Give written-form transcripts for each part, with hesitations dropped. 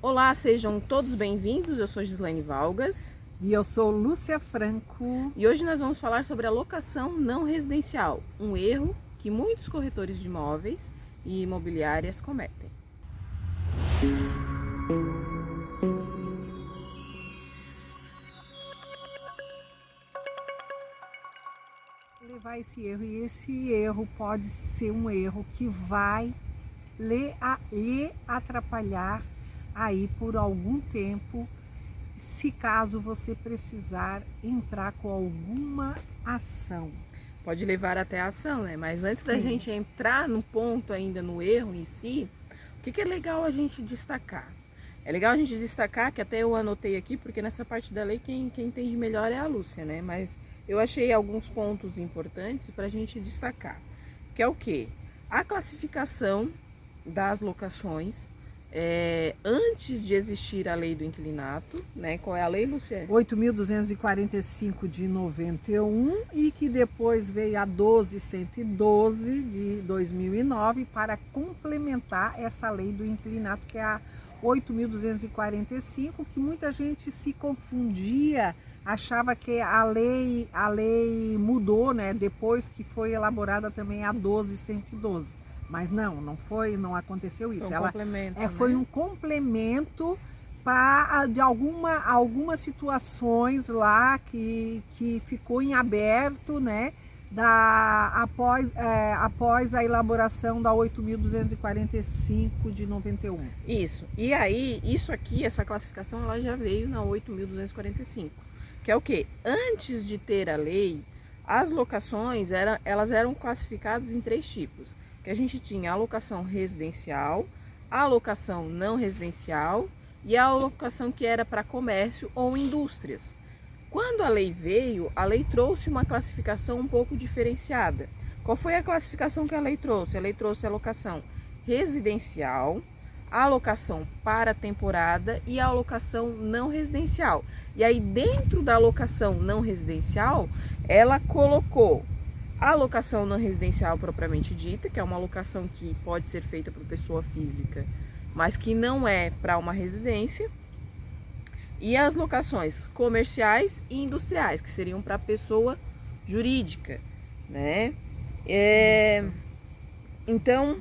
Olá, sejam todos bem-vindos. Eu sou Gislaine Valgas. E eu sou Lúcia Franco. E hoje nós vamos falar sobre a locação não residencial, um erro que muitos corretores de imóveis e imobiliárias cometem. Levar esse erro, e esse erro pode ser um erro que vai lhe atrapalhar aí por algum tempo, se caso você precisar entrar com alguma ação. Pode levar até a ação, né? Mas antes da gente entrar no ponto ainda no erro em si, o que é legal a gente destacar? É legal a gente destacar, que até eu anotei aqui, porque nessa parte da lei quem entende melhor é a Lúcia, né? Mas eu achei alguns pontos importantes para a gente destacar. Que é o quê? A classificação das locações antes de existir a lei do inquilinato, né? Qual é a lei, Lúcia? 8.245 de 91 e que depois veio a 12.112 de 2009 para complementar essa lei do inquilinato, que é a 8.245, que muita gente se confundia, achava que a lei mudou, né? Depois que foi elaborada também a 12.112. Mas não aconteceu isso. Foi um complemento, foi um complemento de algumas situações lá que ficou em aberto, né? Após a elaboração da 8.245 de 91. Isso. E aí, essa classificação, ela já veio na 8.245. Que é o quê? Antes de ter a lei, as locações elas eram classificadas em 3 tipos. Que a gente tinha a locação residencial, a locação não residencial e a locação que era para comércio ou indústrias. Quando a lei veio, a lei trouxe uma classificação um pouco diferenciada. Qual foi a classificação que a lei trouxe? A lei trouxe a locação residencial, a alocação para temporada e a alocação não residencial. E aí, dentro da alocação não residencial, ela colocou a alocação não residencial propriamente dita, que é uma alocação que pode ser feita por pessoa física, mas que não é para uma residência, e as locações comerciais e industriais, que seriam para pessoa jurídica, né? Então,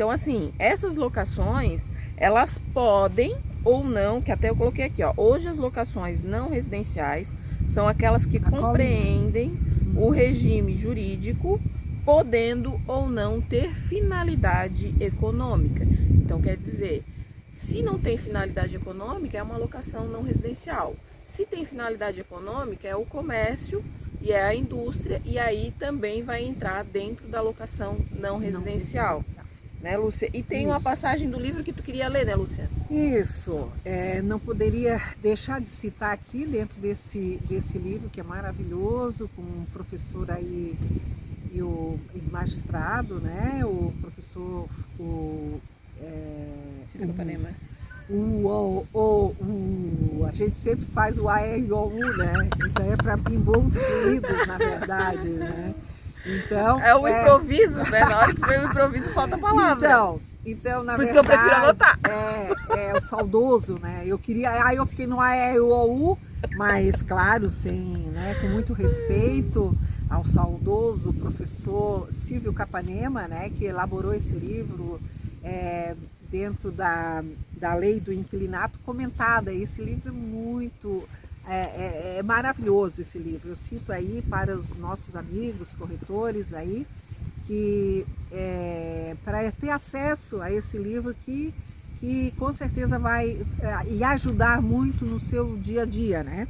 assim, essas locações, elas podem ou não, que até eu coloquei aqui, ó, hoje as locações não residenciais são aquelas que compreendem o regime jurídico, podendo ou não ter finalidade econômica. Então, quer dizer, se não tem finalidade econômica, é uma locação não residencial. Se tem finalidade econômica, é o comércio e é a indústria, e aí também vai entrar dentro da locação não residencial. Né, Lúcia? E tem uma passagem do livro que tu queria ler, né, Lúcia? Isso, não poderia deixar de citar aqui dentro desse livro, que é maravilhoso, com um professor aí e o magistrado, né, o professor Silvio Capanema. A gente sempre faz o A, E, I, O, U, né? Isso aí é para bons fluidos, na verdade, né? Então, é o improviso, né? Na hora que vem o improviso, falta a palavra. Então, na Por isso verdade, que eu prefiro anotar. É o saudoso, né? Eu fiquei no A, E, I, O, U, mas claro, com muito respeito ao saudoso professor Silvio Capanema, né? Que elaborou esse livro dentro da lei do inquilinato comentada. Esse livro é muito... É maravilhoso esse livro. Eu cito aí para os nossos amigos corretores aí, que para ter acesso a esse livro que com certeza vai lhe ajudar muito no seu dia a dia, né?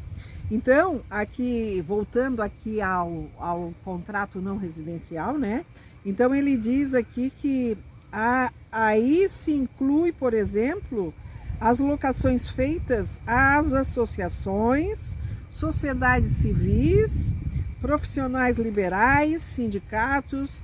Então, aqui, voltando aqui ao contrato não residencial, né? Então, ele diz aqui que aí se inclui, por exemplo, as locações feitas às associações, sociedades civis, profissionais liberais, sindicatos,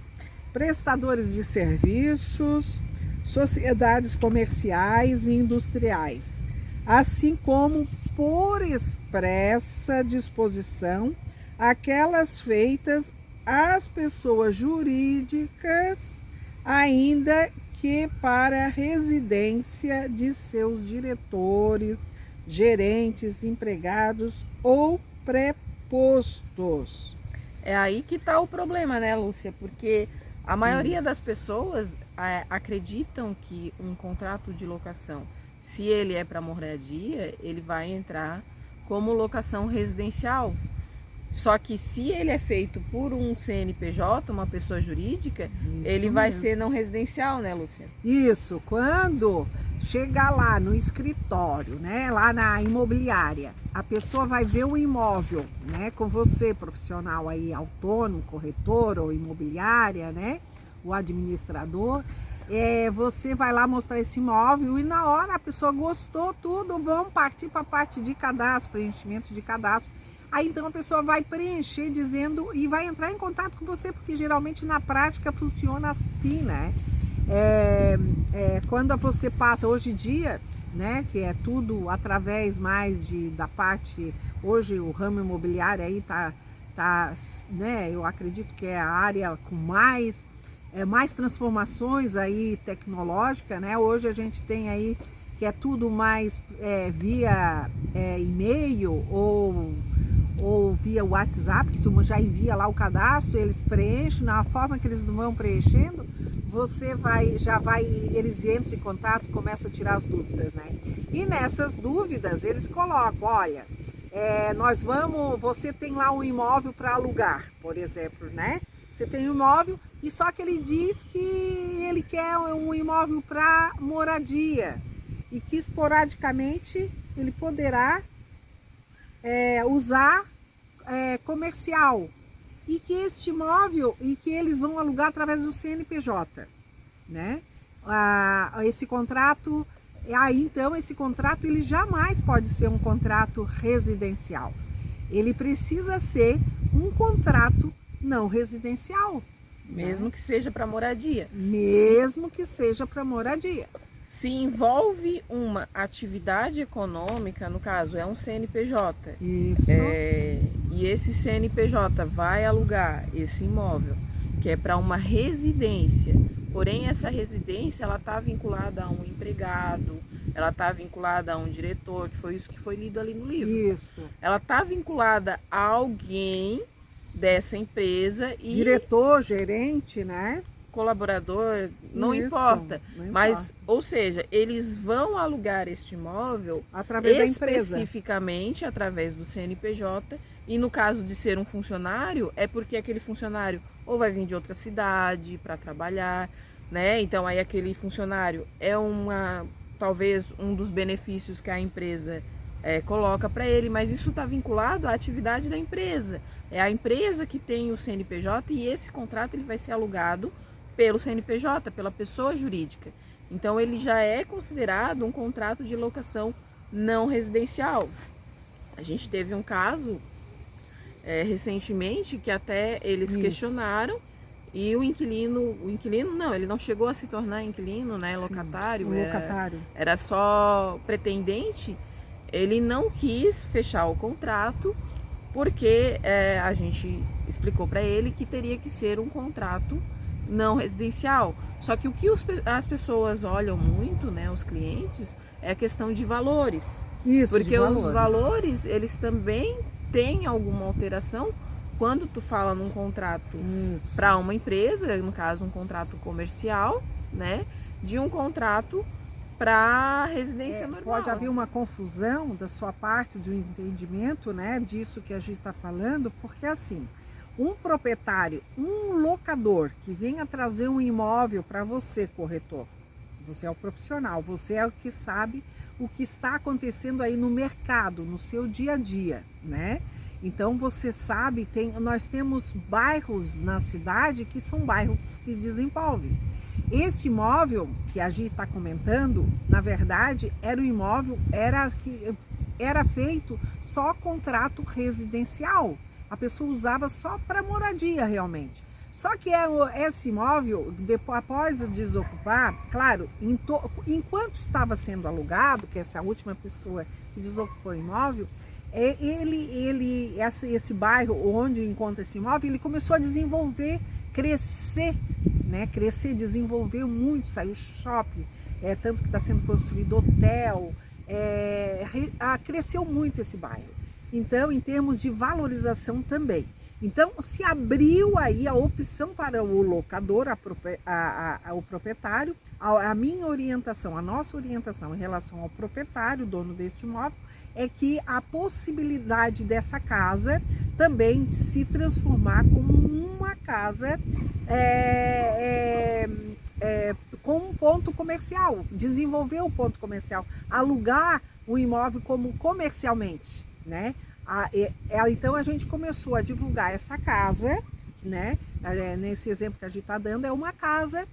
prestadores de serviços, sociedades comerciais e industriais, assim como por expressa disposição aquelas feitas às pessoas jurídicas, ainda que para a residência de seus diretores, gerentes, empregados ou prepostos. É aí que está o problema, né, Lúcia? Porque a maioria das pessoas acreditam que um contrato de locação, se ele é para moradia, ele vai entrar como locação residencial. Só que se ele é feito por um CNPJ, uma pessoa jurídica, ele vai ser não residencial, né, Lúcia? Isso, quando chegar lá no escritório, né, lá na imobiliária, a pessoa vai ver o imóvel, né, com você, profissional aí, autônomo, corretor ou imobiliária, né, o administrador, você vai lá mostrar esse imóvel e na hora a pessoa gostou tudo, vão partir para a parte de cadastro, preenchimento de cadastro. Aí então a pessoa vai preencher dizendo e vai entrar em contato com você, porque geralmente na prática funciona assim, né? Quando você passa hoje em dia, né, que é tudo através mais da parte, hoje o ramo imobiliário aí tá, né, eu acredito que é a área com mais transformações aí tecnológicas, né? Hoje a gente tem aí que é tudo mais via e-mail ou via WhatsApp, que tu já envia lá o cadastro, eles preenchem, na forma que eles vão preenchendo, eles entram em contato e começam a tirar as dúvidas, né? E nessas dúvidas eles colocam, olha, você tem lá um imóvel para alugar, por exemplo, né? Você tem um imóvel e só que ele diz que ele quer um imóvel para moradia e que esporadicamente ele poderá usar comercial e que este imóvel e que eles vão alugar através do CNPJ, né? Esse contrato, então esse contrato ele jamais pode ser um contrato residencial. Ele precisa ser um contrato não residencial, mesmo que seja para moradia. Mesmo que seja para moradia. Se envolve uma atividade econômica, no caso é um CNPJ. Isso. E esse CNPJ vai alugar esse imóvel, que é para uma residência. Porém, essa residência ela está vinculada a um empregado, ela está vinculada a um diretor, que foi isso que foi lido ali no livro. Isso. Ela está vinculada a alguém dessa empresa e diretor, gerente, né? Colaborador, não importa. Mas, ou seja, eles vão alugar este imóvel através da empresa, especificamente através do CNPJ. E no caso de ser um funcionário, é porque aquele funcionário ou vai vir de outra cidade para trabalhar, né? Então aí aquele funcionário é talvez um dos benefícios que a empresa coloca para ele, mas isso está vinculado à atividade da empresa. É a empresa que tem o CNPJ e esse contrato ele vai ser alugado pelo CNPJ, pela pessoa jurídica. Então ele já é considerado um contrato de locação não residencial. A gente teve um caso recentemente que até eles questionaram e o inquilino não, ele não chegou a se tornar inquilino, né? Locatário. Locatário. Era só pretendente. Ele não quis fechar o contrato porque a gente explicou para ele que teria que ser um contrato não residencial. Só que o que as pessoas olham muito, né, os clientes, é a questão de valores. Isso, porque os valores, eles também têm alguma alteração quando tu fala num contrato para uma empresa, no caso um contrato comercial, né, de um contrato para residência normal. Pode haver uma confusão da sua parte do entendimento, né, disso que a gente está falando, porque assim, um proprietário, um locador que venha trazer um imóvel para você, corretor, você é o profissional, você é o que sabe o que está acontecendo aí no mercado, no seu dia a dia, né? Então você sabe, nós temos bairros na cidade que são bairros que desenvolvem. Este imóvel que a gente está comentando, na verdade, era um imóvel, era feito só contrato residencial. A pessoa usava só para moradia realmente. Só que esse imóvel, após desocupar, claro, enquanto estava sendo alugado, que essa última pessoa que desocupou o imóvel, esse bairro onde encontra esse imóvel, ele começou a desenvolver, crescer, né, crescer, desenvolveu muito, saiu shopping, tanto que está sendo construído hotel, cresceu muito esse bairro. Então, em termos de valorização também. Então, se abriu aí a opção para o locador, o proprietário, a minha orientação, a nossa orientação em relação ao proprietário, dono deste imóvel, é que a possibilidade dessa casa também se transformar como uma casa com um ponto comercial, desenvolver o ponto comercial, alugar o imóvel como comercialmente, né? Então a gente começou a divulgar esta casa, né? Nesse exemplo que a gente está dando, é uma casa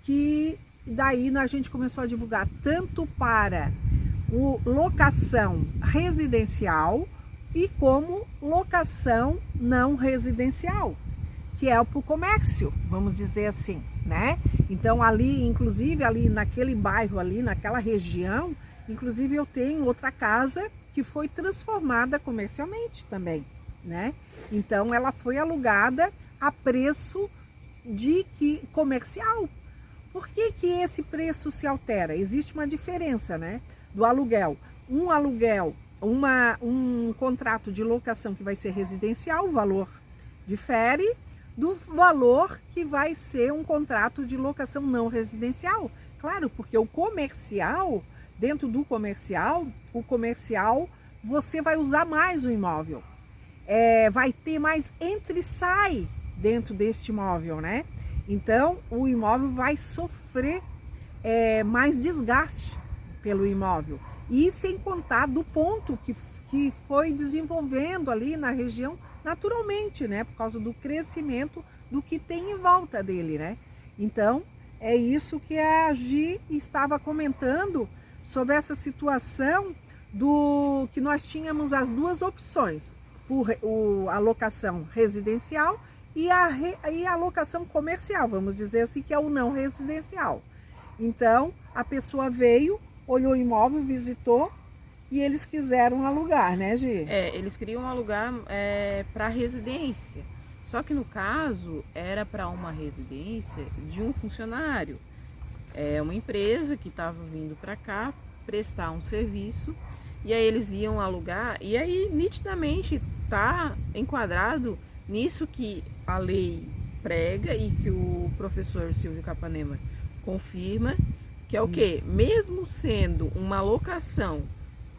que daí a gente começou a divulgar tanto para locação residencial e como locação não residencial, que é para o comércio, vamos dizer assim, né? Então ali, inclusive ali naquele bairro ali, naquela região, inclusive eu tenho outra casa que foi transformada comercialmente também, né? Então ela foi alugada a preço comercial. Por que esse preço se altera? Existe uma diferença, né? Do aluguel. Um contrato de locação que vai ser residencial, o valor difere do valor que vai ser um contrato de locação não residencial. Claro, porque o comercial, dentro do comercial, você vai usar mais o imóvel. Vai ter mais entra e sai dentro deste imóvel, né? Então, o imóvel vai sofrer mais desgaste pelo imóvel. E sem contar do ponto que foi desenvolvendo ali na região naturalmente, né? Por causa do crescimento do que tem em volta dele, né? Então, é isso que a Gi estava comentando sobre essa situação que nós tínhamos as duas opções, a locação residencial e a locação comercial, vamos dizer assim, que é o não residencial. Então, a pessoa veio, olhou o imóvel, visitou e eles quiseram alugar, né, Gi? Eles queriam alugar para residência. Só que no caso era para uma residência de um funcionário. Uma empresa que estava vindo para cá prestar um serviço e aí eles iam alugar. E aí nitidamente está enquadrado nisso que a lei prega e que o professor Silvio Capanema confirma, que é o quê? Mesmo sendo uma locação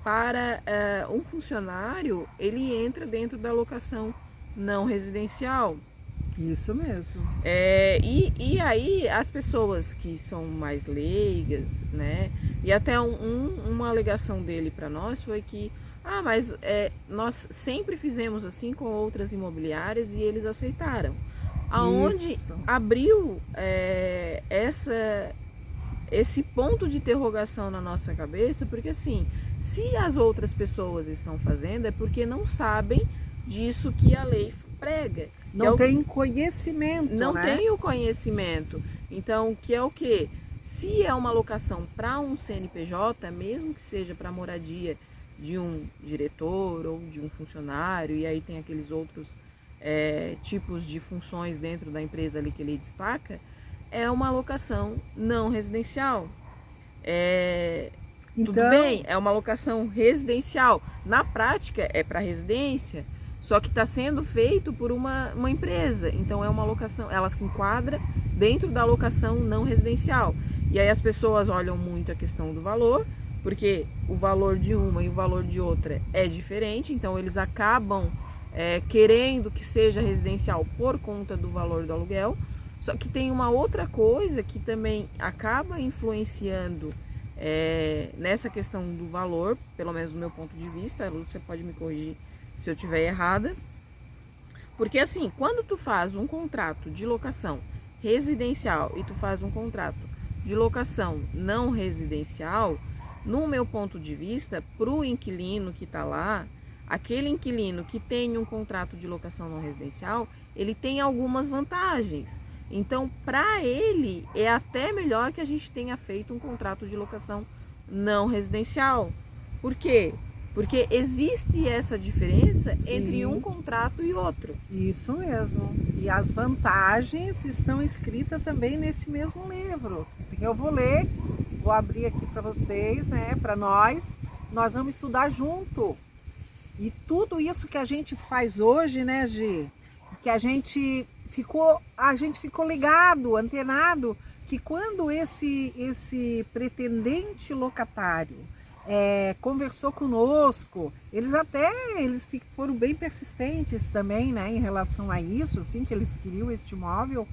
para um funcionário, ele entra dentro da locação não residencial. Isso mesmo. E aí as pessoas que são mais leigas, né? E até uma alegação dele para nós foi que mas nós sempre fizemos assim com outras imobiliárias e eles aceitaram. Aonde abriu esse ponto de interrogação na nossa cabeça, porque assim, se as outras pessoas estão fazendo é porque não sabem disso que a lei prega. Não tem conhecimento, não né? tem o conhecimento. Então, que é o quê? Se é uma locação para um CNPJ, mesmo que seja para moradia de um diretor ou de um funcionário, e aí tem aqueles outros tipos de funções dentro da empresa ali que ele destaca, é uma locação não residencial. Tudo bem, é uma locação residencial. Na prática é para residência, só que está sendo feito por uma empresa. Então é uma locação, ela se enquadra dentro da locação não residencial. E aí as pessoas olham muito a questão do valor, porque o valor de uma e o valor de outra é diferente, então eles acabam querendo que seja residencial por conta do valor do aluguel. Só que tem uma outra coisa que também acaba influenciando nessa questão do valor, pelo menos do meu ponto de vista. Você pode me corrigir se eu estiver errada. Porque assim, quando tu faz um contrato de locação residencial e tu faz um contrato de locação não residencial, no meu ponto de vista, para o inquilino que está lá, aquele inquilino que tem um contrato de locação não residencial, ele tem algumas vantagens. Então, para ele, é até melhor que a gente tenha feito um contrato de locação não residencial. Por quê? Porque existe essa diferença Sim. entre um contrato e outro. Isso mesmo. E as vantagens estão escritas também nesse mesmo livro. Que eu vou ler, vou abrir aqui para vocês, né? Para nós. Nós vamos estudar junto. E tudo isso que a gente faz hoje, né, Gi? Que a gente ficou ligado, antenado, que quando esse pretendente locatário conversou conosco, eles foram bem persistentes também, né, em relação a isso, assim, que eles queriam este imóvel.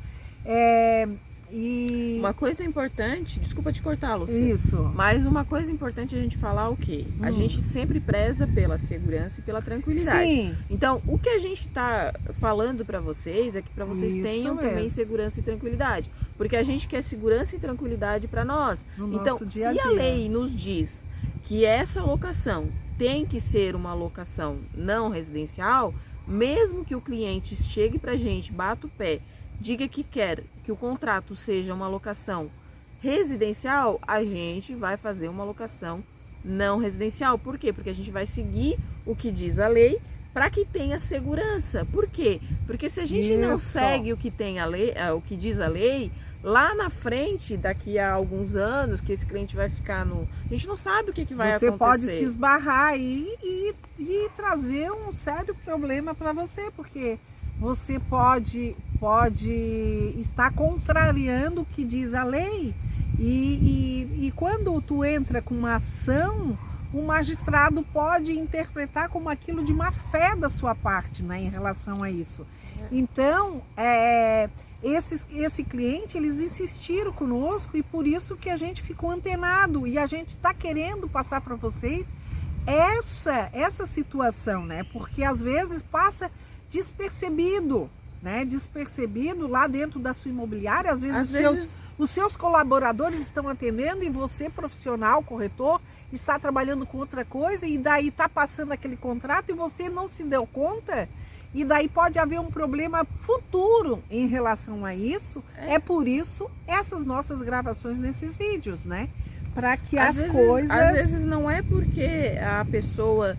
E uma coisa importante, desculpa te cortar, Lúcia. Isso. Mas uma coisa importante a gente falar o quê? A gente sempre preza pela segurança e pela tranquilidade. Sim. Então, o que a gente está falando para vocês é que para vocês Isso tenham também mesmo. segurança e tranquilidade. Porque a gente quer segurança e tranquilidade para nós. No então, nosso dia a se dia. a lei nos diz que essa locação tem que ser uma locação não residencial, mesmo que o cliente chegue para a gente, bata o pé, diga que quer que o contrato seja uma locação residencial, a gente vai fazer uma locação não residencial. Por quê? Porque a gente vai seguir o que diz a lei para que tenha segurança. Por quê? Porque se a gente não segue o que tem a lei, o que diz a lei, lá na frente, daqui a alguns anos, que esse cliente vai ficar no... A gente não sabe o que vai acontecer. Você pode se esbarrar aí e trazer um sério problema para você, porque você pode estar contrariando o que diz a lei e quando tu entra com uma ação, o magistrado pode interpretar como aquilo de má fé da sua parte, né, em relação a isso. Então, esse cliente, eles insistiram conosco e por isso que a gente ficou antenado e a gente está querendo passar para vocês essa situação, né, porque às vezes passa despercebido, né? Despercebido lá dentro da sua imobiliária, às vezes os seus colaboradores estão atendendo e você, profissional, corretor, está trabalhando com outra coisa e daí está passando aquele contrato e você não se deu conta e daí pode haver um problema futuro em relação a isso. É por isso essas nossas gravações nesses vídeos, né? Para que às vezes não é porque a pessoa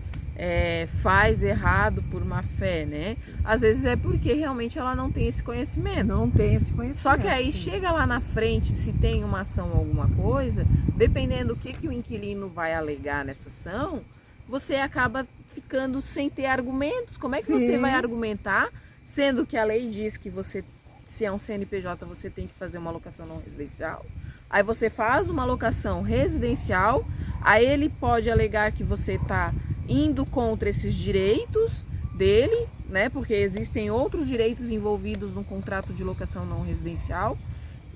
faz errado por má fé, né? Às vezes é porque realmente ela não tem esse conhecimento. Não tem esse conhecimento. Só que aí sim. chega lá na frente, se tem uma ação ou alguma coisa, dependendo do que o inquilino vai alegar nessa ação, você acaba ficando sem ter argumentos. Como é que você vai argumentar, sendo que a lei diz que você, se é um CNPJ, você tem que fazer uma locação não residencial? Aí você faz uma locação residencial, aí ele pode alegar que você está indo contra esses direitos dele, né? Porque existem outros direitos envolvidos no contrato de locação não residencial.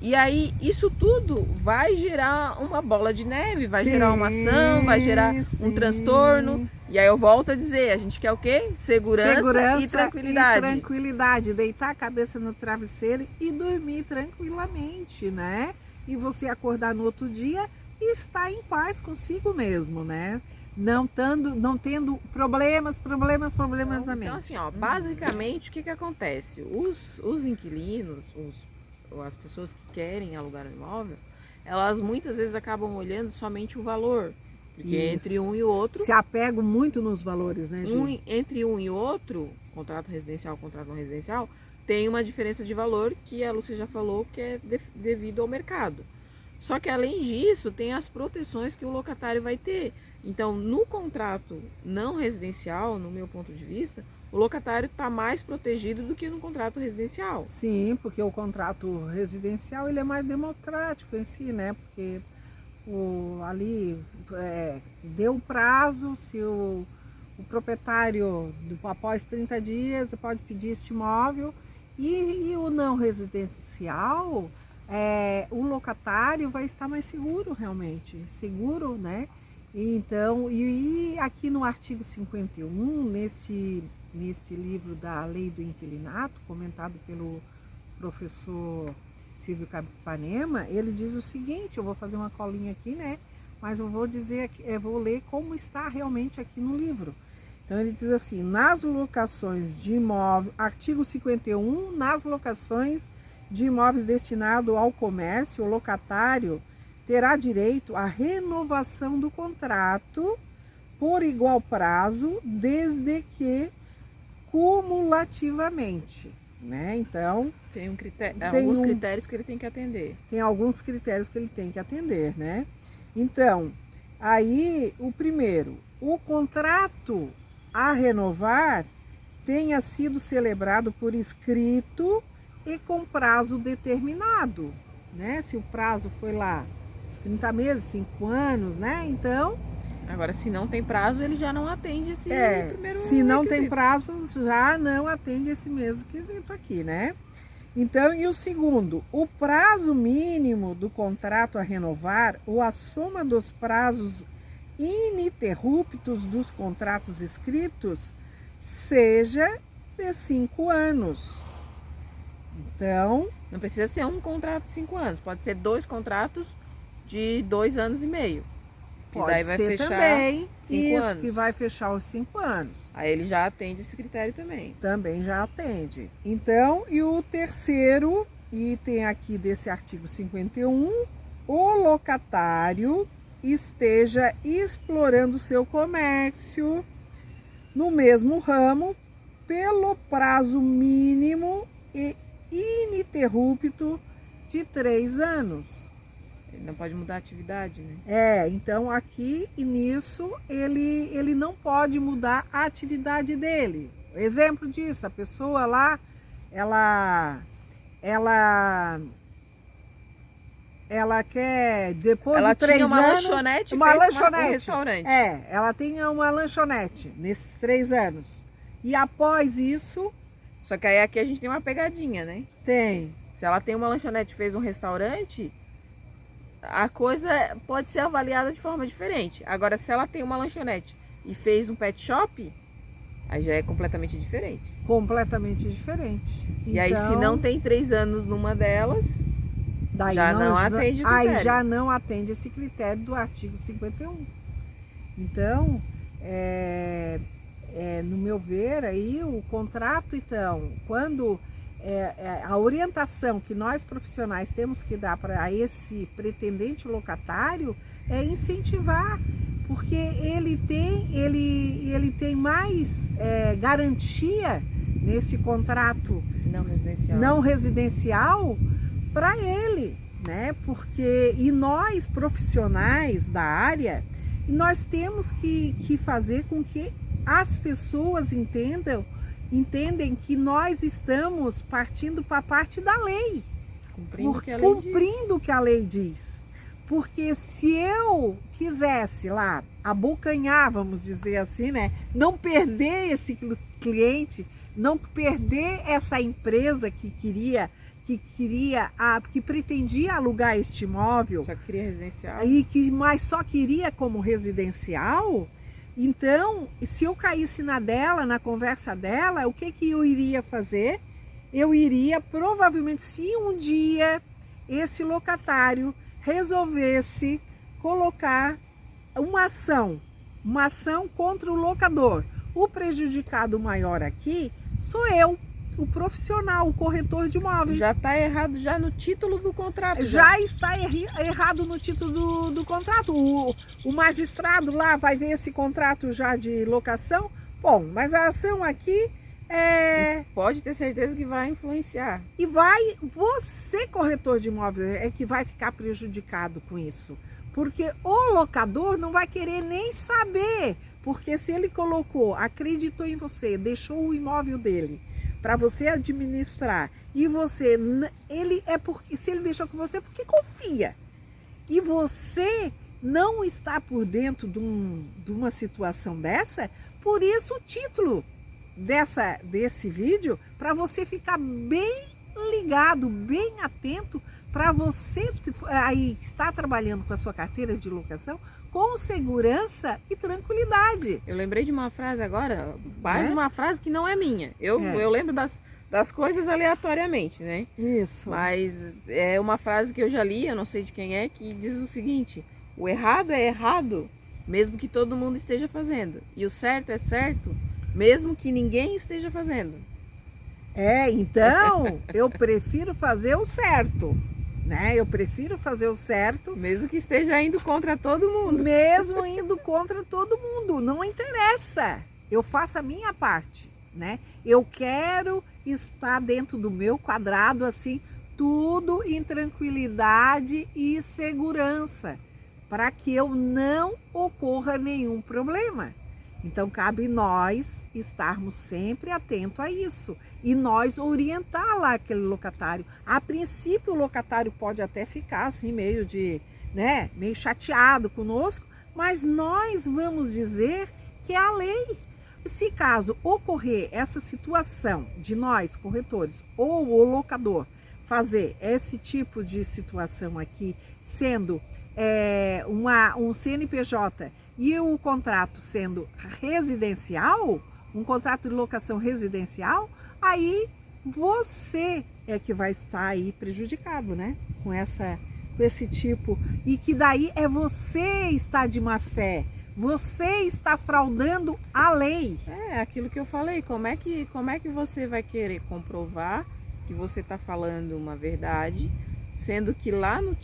E aí isso tudo vai gerar uma bola de neve, vai gerar uma ação, vai gerar um transtorno. E aí eu volto a dizer, a gente quer o quê? Segurança e tranquilidade. E tranquilidade, deitar a cabeça no travesseiro e dormir tranquilamente, né? E você acordar no outro dia e estar em paz consigo mesmo, né? Não tendo problemas na mente. Então assim, ó, basicamente o que acontece? Os inquilinos, as pessoas que querem alugar um imóvel, elas muitas vezes acabam olhando somente o valor. Porque entre um e o outro... Se apegam muito nos valores, né, Gi? Entre um e outro, contrato residencial, contrato não residencial, tem uma diferença de valor que a Lúcia já falou que é devido ao mercado. Só que além disso, tem as proteções que o locatário vai ter. Então, no contrato não residencial, no meu ponto de vista, o locatário está mais protegido do que no contrato residencial. Sim, porque o contrato residencial ele é mais democrático em si, né? Porque ali deu prazo, se o proprietário, após 30 dias, pode pedir este imóvel. E o não residencial, o locatário vai estar mais seguro realmente, seguro, né? Então, e aqui no artigo 51, neste livro da Lei do Inquilinato, comentado pelo professor Silvio Capanema, ele diz o seguinte, eu vou fazer uma colinha aqui, né? Mas eu vou dizer, vou ler como está realmente aqui no livro. Então ele diz assim, nas locações de imóvel, artigo 51, nas locações de imóveis destinados ao comércio, o locatário terá direito à renovação do contrato por igual prazo, desde que cumulativamente, né? Então, Tem um critério, Tem alguns um- critérios que ele tem que atender. tem alguns critérios que ele tem que atender, né? Então, aí o primeiro, o contrato a renovar tenha sido celebrado por escrito e com prazo determinado, né? Se o prazo foi lá 30 meses, 5 anos, né? Então, Agora, se não tem prazo, ele já não atende esse primeiro se não tem requisito. prazo, já não atende esse mesmo quesito aqui, né? Então, e o segundo, o prazo mínimo do contrato a renovar ou a soma dos prazos ininterruptos dos contratos escritos seja de 5 anos. Então, Não precisa ser um contrato de 5 anos, pode ser 2 contratos de 2 anos e meio. Que pode daí vai ser fechar também 5 isso, anos. que vai fechar os 5 anos. Aí ele já atende esse critério também. Também já atende. Então, e o terceiro item aqui desse artigo 51, o locatário esteja explorando seu comércio no mesmo ramo pelo prazo mínimo e ininterrupto de 3 anos. Ele não pode mudar a atividade, né? Então aqui e nisso ele não pode mudar a atividade dele. Exemplo disso, a pessoa lá, ela quer, depois Ela de 3 tinha uma anos, lanchonete e uma fez um lanchonete. restaurante. Ela tem uma lanchonete nesses 3 anos. E após isso, Só que aí aqui a gente tem uma pegadinha, né? tem. Se ela tem uma lanchonete e fez um restaurante, a coisa pode ser avaliada de forma diferente. Agora, se ela tem uma lanchonete e fez um pet shop, aí já é completamente diferente. Completamente diferente. E aí, se Então, não tem 3 anos numa delas, daí já não atende o aí critério. já não atende esse critério do artigo 51. Então, no meu ver, aí o contrato, então, quando a orientação que nós profissionais temos que dar para esse pretendente locatário é incentivar, porque ele tem mais garantia nesse contrato não residencial. não residencial para ele, né? Porque e nós profissionais da área, nós temos que fazer com que as pessoas entendem que nós estamos partindo para a parte da lei, cumprindo o que a lei diz. Porque se eu quisesse lá abocanhar, vamos dizer assim, né? Não perder esse cliente, não perder essa empresa que pretendia alugar este imóvel, Só queria residencial. mas só queria como residencial. Então, se eu caísse na conversa dela, o que eu iria fazer? Eu iria, provavelmente, se um dia esse locatário resolvesse colocar uma ação contra o locador. O prejudicado maior aqui sou eu, o profissional, o corretor de imóveis. Já está errado já no título do contrato. Já está errado no título do contrato. O magistrado lá vai ver esse contrato já de locação. Bom, mas a ação aqui pode ter certeza que vai influenciar. E você, corretor de imóveis, é que vai ficar prejudicado com isso. Porque o locador não vai querer nem saber. Porque se ele acreditou em você, deixou o imóvel dele para você administrar, e você, se ele deixou com você, porque confia. E você não está por dentro de uma situação dessa, por isso o título desse vídeo, para você ficar bem ligado, bem atento, para você aí estar trabalhando com a sua carteira de locação com segurança e tranquilidade. Eu lembrei de uma frase agora, mais uma frase que não é minha. Eu lembro das coisas aleatoriamente, né? Isso. Mas é uma frase que eu já li, eu não sei de quem é, que diz o seguinte: o errado é errado, mesmo que todo mundo esteja fazendo. E o certo é certo, mesmo que ninguém esteja fazendo. Então, eu prefiro fazer o certo. né? Eu prefiro fazer o certo. Mesmo que esteja indo contra todo mundo. Mesmo indo contra todo mundo, não interessa. Eu faço a minha parte, né? Eu quero estar dentro do meu quadrado, assim, tudo em tranquilidade e segurança, para que eu não ocorra nenhum problema. Então, cabe nós estarmos sempre atentos a isso e nós orientar lá aquele locatário. A princípio, o locatário pode até ficar assim, meio chateado conosco, mas nós vamos dizer que é a lei. Se caso ocorrer essa situação de nós, corretores, ou o locador, fazer esse tipo de situação aqui, sendo um CNPJ e o contrato sendo residencial, um contrato de locação residencial, aí você é que vai estar aí prejudicado, né? Com esse tipo, e que daí é você está de má fé, você está fraudando a lei. É aquilo que eu falei, como é que você vai querer comprovar que você está falando uma verdade, sendo que lá no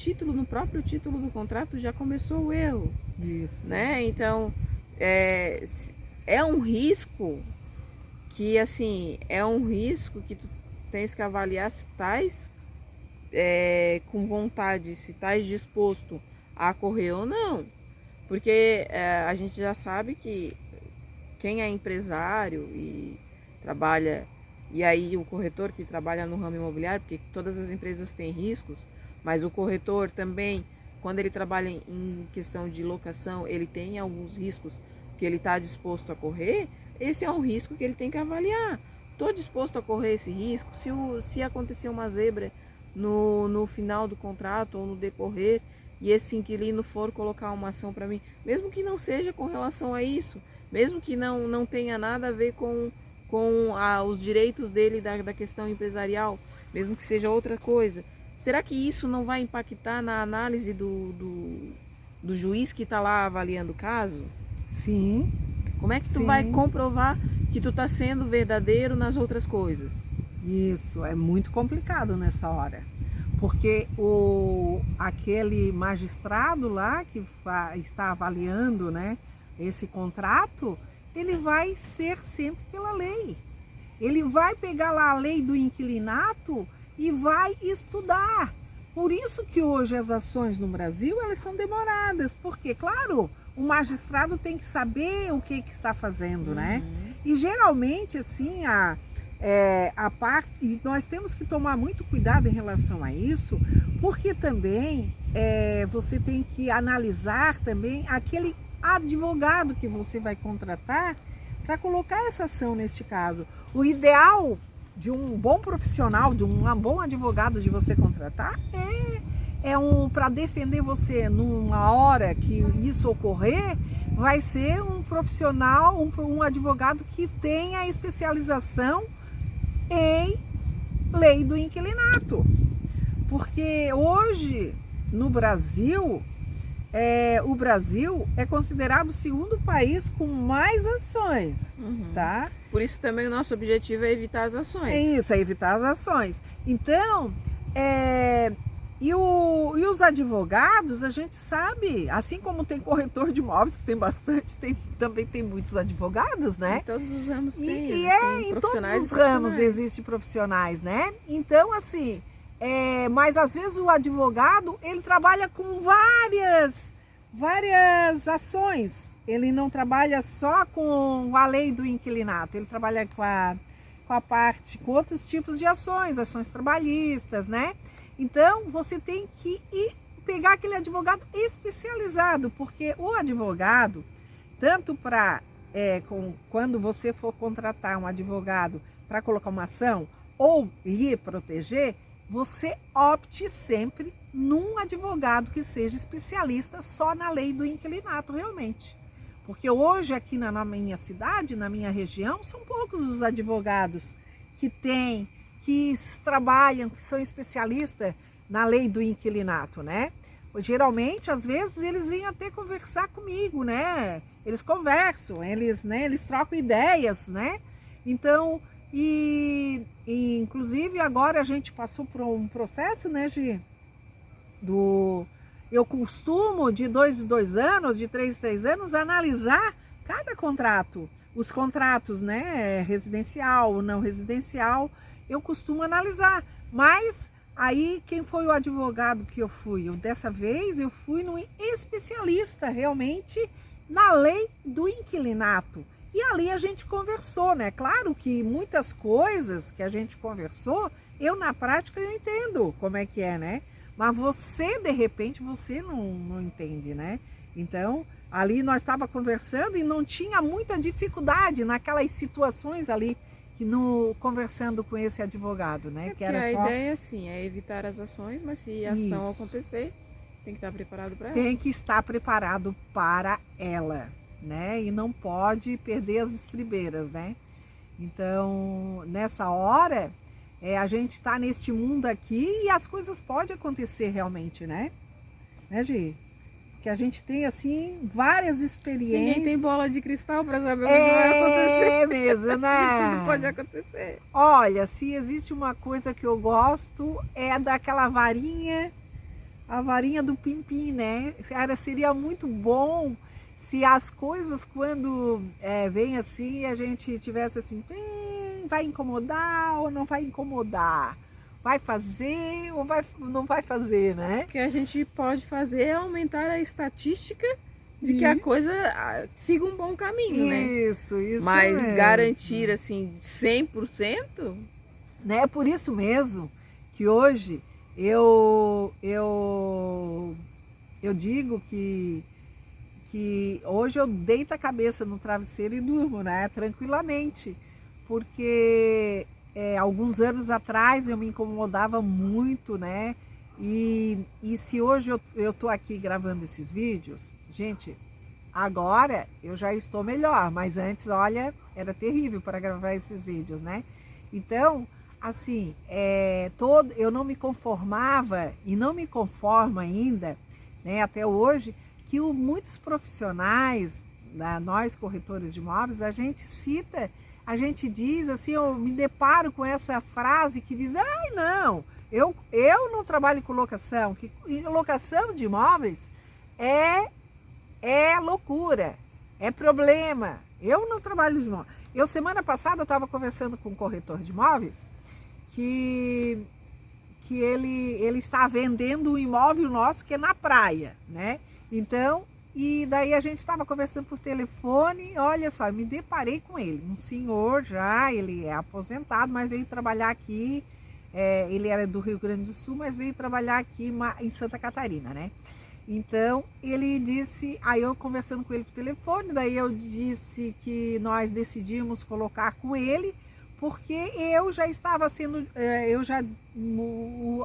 próprio título do contrato já começou o erro. Isso. Né? Então, é um risco que, assim, tu tens que avaliar se estás com vontade, se estás disposto a correr ou não. Porque a gente já sabe que quem é empresário e trabalha, e aí o corretor que trabalha no ramo imobiliário, porque todas as empresas têm riscos, mas o corretor também, quando ele trabalha em questão de locação, ele tem alguns riscos que ele está disposto a correr. Esse é um risco que ele tem que avaliar. Estou disposto a correr esse risco? Se acontecer uma zebra no final do contrato ou no decorrer, e esse inquilino for colocar uma ação para mim, mesmo que não seja com relação a isso, mesmo que não tenha nada a ver com os direitos dele da questão empresarial, mesmo que seja outra coisa, será que isso não vai impactar na análise do juiz que está lá avaliando o caso? Sim. Como é que tu vai comprovar que tu está sendo verdadeiro nas outras coisas? Isso, é muito complicado nessa hora. Porque aquele magistrado lá que está avaliando, né, esse contrato, ele vai ser sempre pela lei. Ele vai pegar lá a lei do inquilinato e vai estudar. Por isso que hoje as ações no Brasil, elas são demoradas, porque, claro, o magistrado tem que saber o que está fazendo, né? E geralmente, assim, e nós temos que tomar muito cuidado em relação a isso, porque também você tem que analisar também aquele advogado que você vai contratar para colocar essa ação neste caso. O ideal de um bom profissional, de um bom advogado de você contratar para defender você numa hora que isso ocorrer, vai ser um profissional, um advogado que tenha especialização em lei do inquilinato. Porque hoje, no Brasil, o Brasil é considerado o segundo país com mais ações, tá? Por isso também o nosso objetivo é evitar as ações. É isso, é evitar as ações. Então, e os advogados, a gente sabe, assim como tem corretor de imóveis, que tem bastante, também tem muitos advogados, né? Em todos os ramos tem. Em todos os ramos existem profissionais, né? Então, assim, mas às vezes o advogado, ele trabalha com várias ações. Ele não trabalha só com a lei do inquilinato, ele trabalha com outros tipos de ações trabalhistas, né? Então, você tem que pegar aquele advogado especializado, porque o advogado, tanto quando você for contratar um advogado para colocar uma ação ou lhe proteger, você opte sempre num advogado que seja especialista só na lei do inquilinato, realmente. Porque hoje aqui na minha cidade, na minha região, são poucos os advogados que trabalham, que são especialistas na lei do inquilinato, né? Geralmente, às vezes, eles vêm até conversar comigo, né? Eles conversam, eles trocam ideias, né? Então, inclusive agora a gente passou por um processo, né, Gi? Eu costumo, de 2 em 2 anos, de 3 em 3 anos, analisar cada contrato. Os contratos, né, residencial, não residencial, eu costumo analisar. Mas aí, quem foi o advogado que eu fui? Dessa vez, eu fui no especialista, realmente, na lei do inquilinato. E ali a gente conversou, né? Claro que muitas coisas que a gente conversou, eu na prática eu entendo como é que é, né? Mas você, de repente, você não entende, né? Então, ali nós estávamos conversando e não tinha muita dificuldade naquelas situações ali, conversando com esse advogado, né? Que era a ideia, sim, é evitar as ações, mas se a ação acontecer, tem que estar preparado para ela. Tem que estar preparado para ela, né? E não pode perder as estribeiras, né? Então, nessa hora, a gente está neste mundo aqui e as coisas podem acontecer realmente, né? Né, Gi? Que a gente tem, assim, várias experiências. Ninguém tem bola de cristal para saber o que vai acontecer. É mesmo, né? Tudo pode acontecer. Olha, se existe uma coisa que eu gosto, é daquela varinha, a varinha do Pimpim, né? Seria muito bom se as coisas, quando vem assim, a gente tivesse assim, vai incomodar ou não vai incomodar? Vai fazer ou não vai fazer, né? O que a gente pode fazer é aumentar a estatística de que a coisa siga um bom caminho, né? Isso Mas mesmo. garantir, assim, 100%? Né? Por isso mesmo que hoje eu digo que hoje eu deito a cabeça no travesseiro e durmo, né? Tranquilamente. Porque alguns anos atrás eu me incomodava muito, né? E se hoje eu tô aqui gravando esses vídeos, gente, agora eu já estou melhor, mas antes, olha, era terrível para gravar esses vídeos, né? Então, assim, eu não me conformava e não me conformo ainda, né, até hoje, que muitos profissionais, nós corretores de imóveis, a gente diz assim, eu me deparo com essa frase que diz, ai não, eu não trabalho com locação, que locação de imóveis é loucura, é problema, eu não trabalho de imóveis. Semana passada eu estava conversando com um corretor de imóveis que ele está vendendo um imóvel nosso que é na praia, né? Então, e daí a gente estava conversando por telefone, olha só, eu me deparei com ele, um senhor já, ele é aposentado, mas veio trabalhar aqui, ele era do Rio Grande do Sul, mas veio trabalhar aqui em Santa Catarina, né? Então, ele disse, aí eu conversando com ele por telefone, daí eu disse que nós decidimos colocar com ele, porque eu já estava sendo,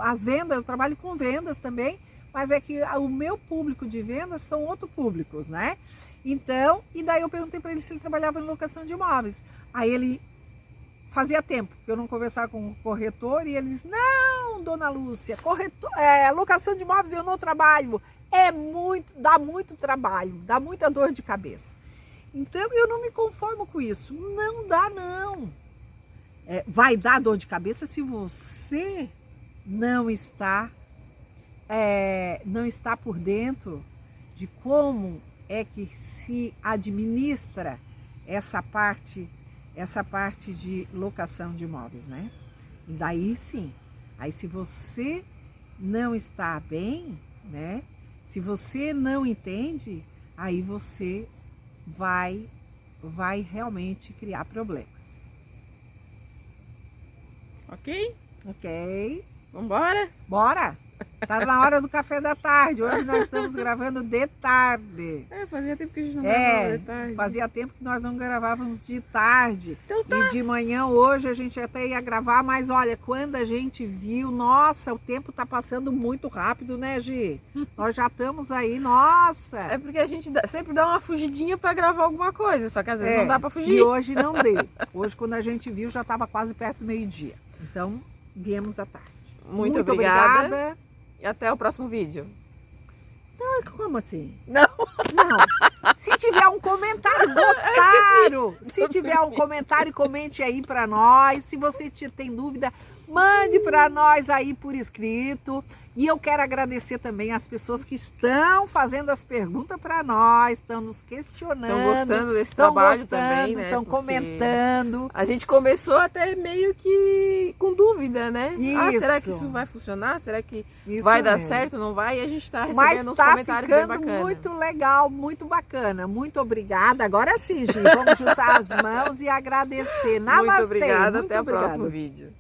as vendas, eu trabalho com vendas também, mas é que o meu público de vendas são outros públicos, né? Então, e daí eu perguntei para ele se ele trabalhava em locação de imóveis. Aí ele, fazia tempo que eu não conversava com o corretor, e ele disse, não, dona Lúcia, locação de imóveis eu não trabalho, dá muito trabalho, dá muita dor de cabeça. Então, eu não me conformo com isso, não dá não. Vai dar dor de cabeça se você não está por dentro de como é que se administra essa parte de locação de imóveis, né? E daí sim, aí se você não está bem, né? Se você não entende, aí você vai realmente criar problemas. Ok? Ok. Vambora? Bora! Tá na hora do café da tarde. Hoje nós estamos gravando de tarde. Fazia tempo que a gente não gravava de tarde. Fazia tempo que nós não gravávamos de tarde. Então tá. E de manhã hoje a gente até ia gravar, mas olha, quando a gente viu, nossa, o tempo tá passando muito rápido, né, Gi? Nós já estamos aí, nossa. É porque a gente sempre dá uma fugidinha pra gravar alguma coisa, só que às vezes não dá pra fugir. E hoje não deu. Hoje, quando a gente viu, já estava quase perto do meio-dia. Então, viemos à tarde. Muito obrigada. E até o próximo vídeo. Não, como assim? Não. Se tiver um comentário, gostaram. Se tiver um comentário, comente aí para nós. Se você tem dúvida, mande para nós aí por escrito. E eu quero agradecer também as pessoas que estão fazendo as perguntas para nós, estão nos questionando. Estão gostando desse trabalho também, né? Estão Porque comentando. a gente começou até meio que com dúvida, né? Ah, será que Isso. isso vai funcionar? Será que Isso vai dar mesmo. certo? Não vai? E a gente está Mas recebendo uns está comentários bem ficando bacanas. muito legal, muito bacana. Muito obrigada. Agora sim, Gi, vamos juntar as mãos e agradecer. Namastê. Muito obrigada. Muito Até o obrigada. próximo vídeo.